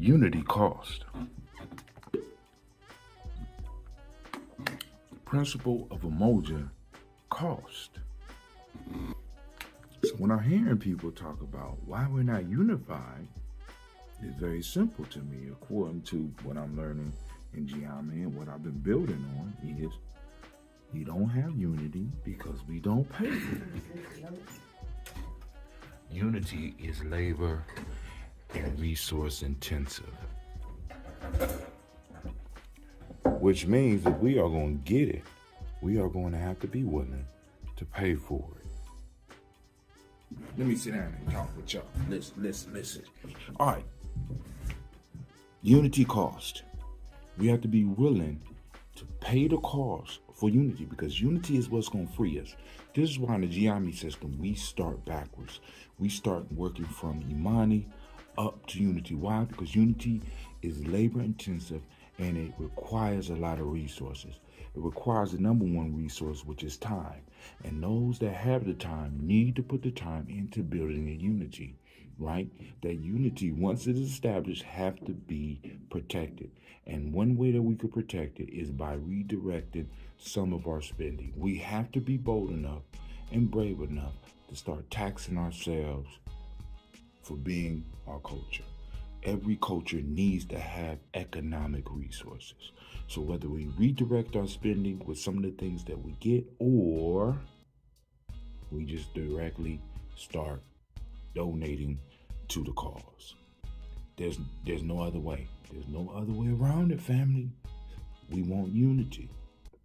Unity cost. Principle of Umoja cost. So when I'm hearing people talk about why we're not unified, it's very simple to me, according to what I'm learning in Gye-Nyame and what I've been building on, is we don't have unity because we don't pay for it. Unity is labor and resource intensive, which means if we are going to get it, we are going to have to be willing to pay for it. Let me sit down and talk with y'all. Listen. All right. Unity cost. We have to be willing to pay the cost for unity, because unity is what's going to free us. This is why in the Gye-Nyame system, we start backwards. We start working from Imani up to unity. Why? Because unity is labor intensive and it requires a lot of resources. It requires the number one resource, which is time. And those that have the time need to put the time into building a unity, right? That unity, once it is established, have to be protected. And one way that we could protect it is by redirecting some of our spending. We have to be bold enough and brave enough to start taxing ourselves for being our culture. Every culture needs to have economic resources. So whether we redirect our spending with some of the things that we get, or we just directly start donating to the cause. There's no other way. There's no other way around it, family. We want unity,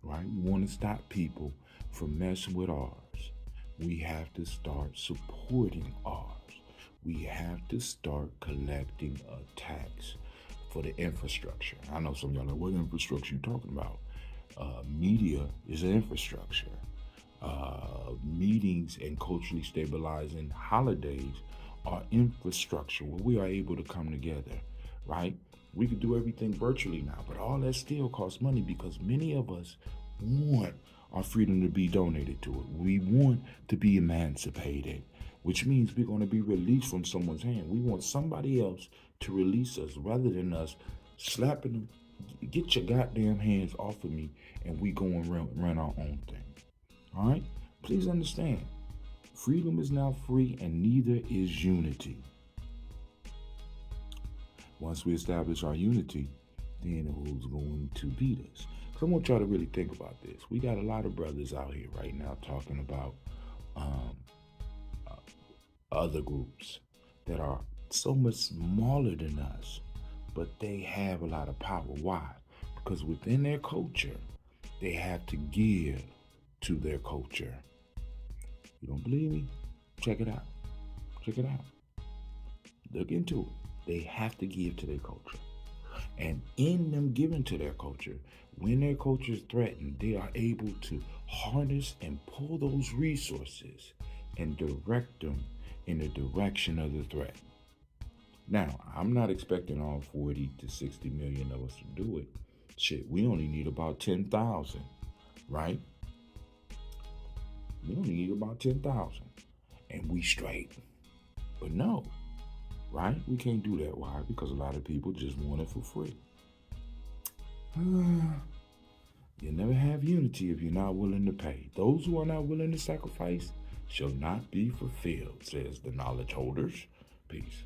right? We want to stop people from messing with ours. We have to start supporting ours. We have to start collecting a tax for the infrastructure. I know some of y'all are like, what infrastructure you talking about? Media is an infrastructure. Meetings and culturally stabilizing holidays are infrastructure where we are able to come together, right? We could do everything virtually now, but all that still costs money because many of us want our freedom to be donated to it. We want to be emancipated, which means we're going to be released from someone's hand. We want somebody else to release us rather than us slapping them. Get your goddamn hands off of me, and we go and run our own thing. All right? Please understand, freedom is not free, and neither is unity. Once we establish our unity, then who's going to beat us? Because I want y'all to really think about this. We got a lot of brothers out here right now talking about other groups that are so much smaller than us, but they have a lot of power. Why? Because within their culture, they have to give to their culture. You don't believe me? Check it out. Check it out. Look into it. They have to give to their culture. And in them giving to their culture, when their culture is threatened, they are able to harness and pull those resources and direct them in the direction of the threat. Now, I'm not expecting all 40 to 60 million of us to do it. Shit, we only need about 10,000, right? We only need about 10,000 and we straight. But no, right? We can't do that. Why? Because a lot of people just want it for free. You never have unity if you're not willing to pay. Those who are not willing to sacrifice shall not be fulfilled, says the knowledge holders. Peace.